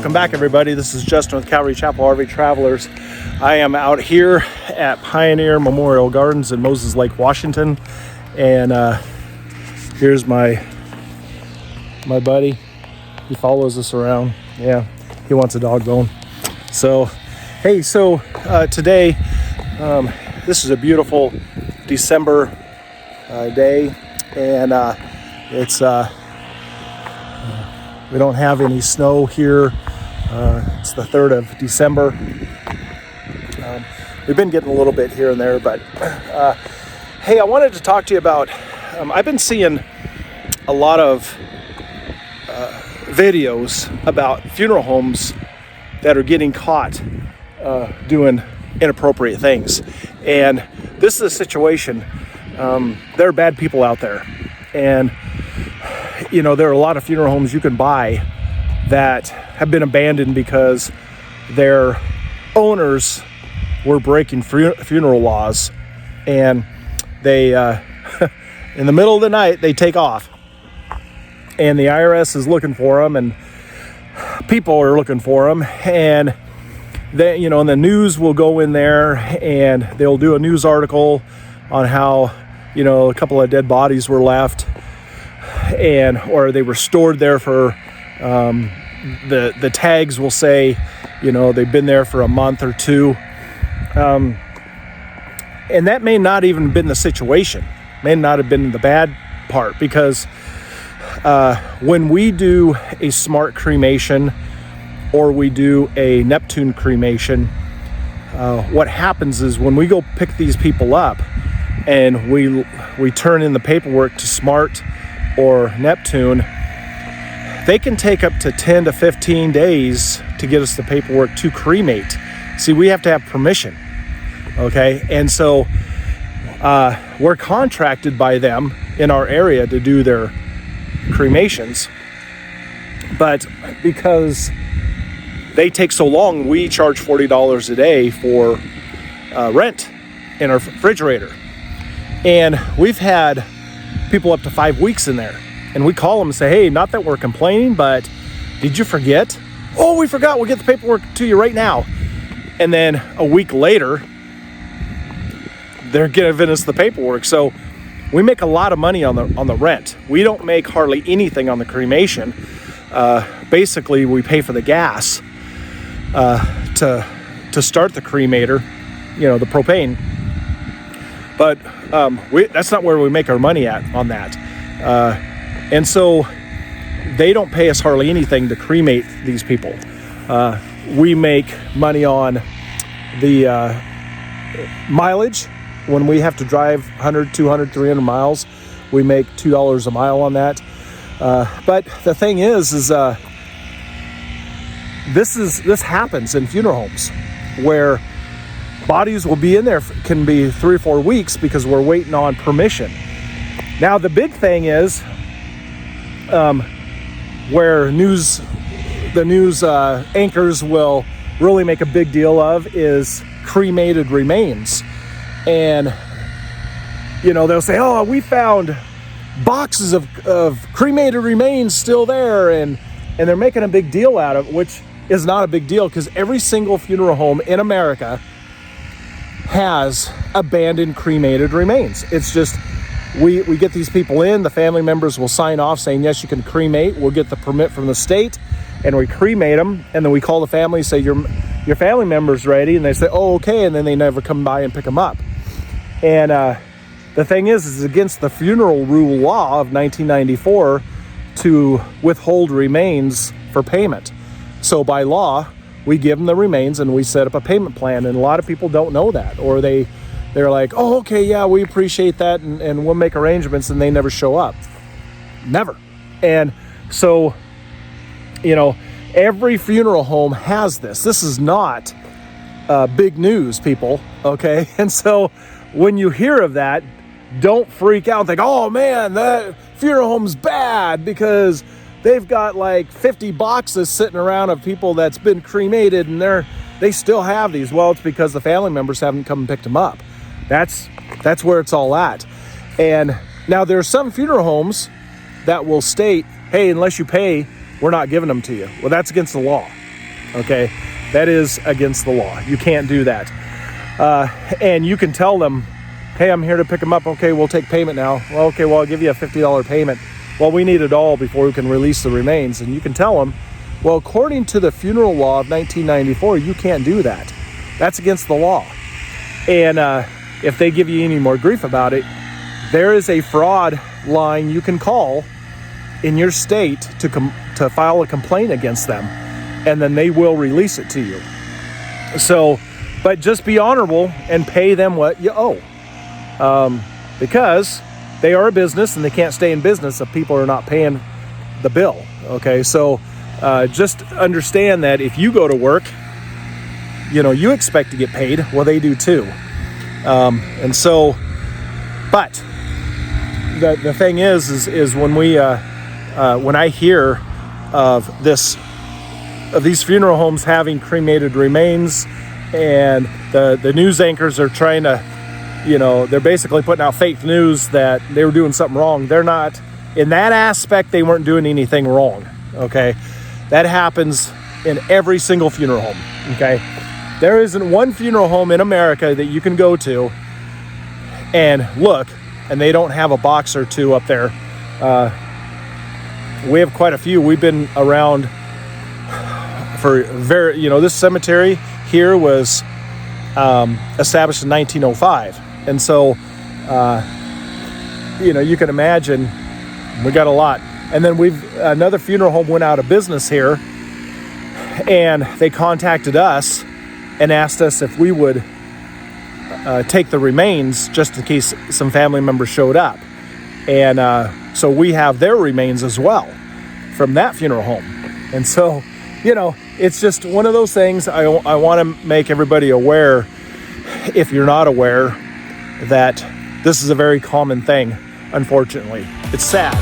welcome back, everybody. This is Justin with Calvary Chapel RV Travelers. I am out here at Pioneer Memorial Gardens in Moses Lake, Washington, and here's my buddy. He follows us around. Yeah, he wants a dog bone. So, hey, today, this is a beautiful December day, and it's we don't have any snow here. It's the 3rd of December. We've been getting a little bit here and there, but hey, I wanted to talk to you about, I've been seeing a lot of videos about funeral homes that are getting caught doing inappropriate things. And this is a situation, there are bad people out there. And you know, there are a lot of funeral homes you can buy that have been abandoned because their owners were breaking funeral laws, and they in the middle of the night they take off, and the IRS is looking for them, and people are looking for them, and they, you know, and the news will go in there and they'll do a news article on how, you know, a couple of dead bodies were left, and or they were stored there for the tags will say, you know, they've been there for a month or two, and that may not even been the situation, may not have been the bad part, because when we do a smart cremation or we do a Neptune cremation, what happens is when we go pick these people up and we turn in the paperwork to smart or Neptune, they can take up to 10 to 15 days to get us the paperwork to cremate. See, we have to have permission, okay? And so we're contracted by them in our area to do their cremations, but because they take so long, we charge $40 a day for rent in our refrigerator. And we've had people up to 5 weeks in there, and we call them and say, hey, not that we're complaining, but did you forget? Oh, we forgot. We'll get the paperwork to you right now. And then a week later, they're giving us the paperwork. So we make a lot of money on the rent. We don't make hardly anything on the cremation. Basically, we pay for the gas to start the cremator, you know, the propane. But that's not where we make our money at on that. And so they don't pay us hardly anything to cremate these people. We make money on the mileage. When we have to drive 100, 200, 300 miles, we make $2 a mile on that. But the thing is this happens in funeral homes where bodies will be in there, can be 3 or 4 weeks because we're waiting on permission. Now, the big thing is where the news anchors will really make a big deal of is cremated remains. And, you know, they'll say, oh, we found boxes of cremated remains still there. And they're making a big deal out of it, which is not a big deal, because every single funeral home in America has abandoned cremated remains. It's just we get these people in, the family members will sign off saying, yes, you can cremate. We'll get the permit from the state, and we cremate them, and then we call the family and say, your family member's ready, and they say, oh, okay, and then they never come by and pick them up. And the thing is it's against the funeral rule law of 1994 to withhold remains for payment. So by law, we give them the remains and we set up a payment plan, and a lot of people don't know that, or they're like, oh, okay, yeah, we appreciate that, and we'll make arrangements, and they never show up. Never. And so, you know, every funeral home has this. This is not big news, people, okay? And so when you hear of that, don't freak out and think, oh man, that funeral home's bad because they've got like 50 boxes sitting around of people that's been cremated, and they still have these. Well, it's because the family members haven't come and picked them up. That's where it's all at. And now there are some funeral homes that will state, hey, unless you pay, we're not giving them to you. Well, that's against the law. Okay, that is against the law. You can't do that. And you can tell them, hey, I'm here to pick them up. Okay, we'll take payment now. Well, okay, well, I'll give you a $50 payment. Well, we need it all before we can release the remains. And you can tell them, well, according to the funeral law of 1994, you can't do that. That's against the law. And if they give you any more grief about it, there is a fraud line you can call in your state to file a complaint against them, and then they will release it to you. So, but just be honorable and pay them what you owe, because they are a business and they can't stay in business if people are not paying the bill. Okay, so just understand that if you go to work, you expect to get paid. Well, they do too. And so, but the thing is when when I hear of these funeral homes having cremated remains, and the news anchors are trying to, they're basically putting out fake news that they were doing something wrong. They're not. In that aspect, they weren't doing anything wrong. Okay, that happens in every single funeral home. Okay, there isn't one funeral home in America that you can go to and look, and they don't have a box or two up there. We have quite a few. We've been around for this cemetery here was established in 1905. And so, you can imagine we got a lot. And then another funeral home went out of business here, and they contacted us and asked us if we would take the remains just in case some family members showed up. And so we have their remains as well from that funeral home. And so, it's just one of those things. I want to make everybody aware, if you're not aware, that this is a very common thing, unfortunately. It's sad.